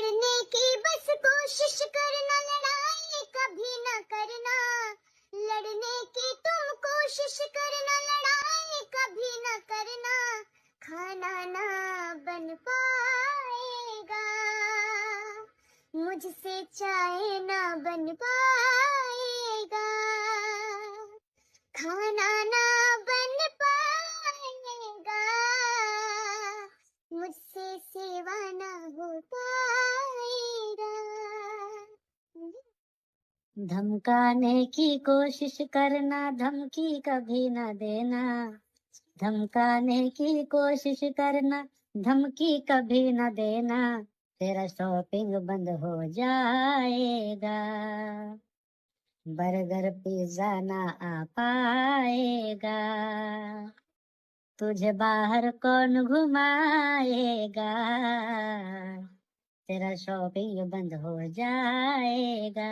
लड़ने की बस कोशिश करना, लड़ाई कभी न करना। लड़ने की तुम कोशिश करना, लड़ाई कभी न करना। खाना ना बन पाएगा, मुझसे चाय ना बन पाएगा। खाना ना बन पाएगा, मुझसे सेवा ना हो पाएगा। धमकाने की कोशिश करना, धमकी कभी न देना। धमकाने की कोशिश करना, धमकी कभी न देना। तेरा शॉपिंग बंद हो जाएगा, बर्गर पिज्जा ना आ पाएगा। तुझे बाहर कौन घुमाएगा, तेरा शॉपिंग बंद हो जाएगा।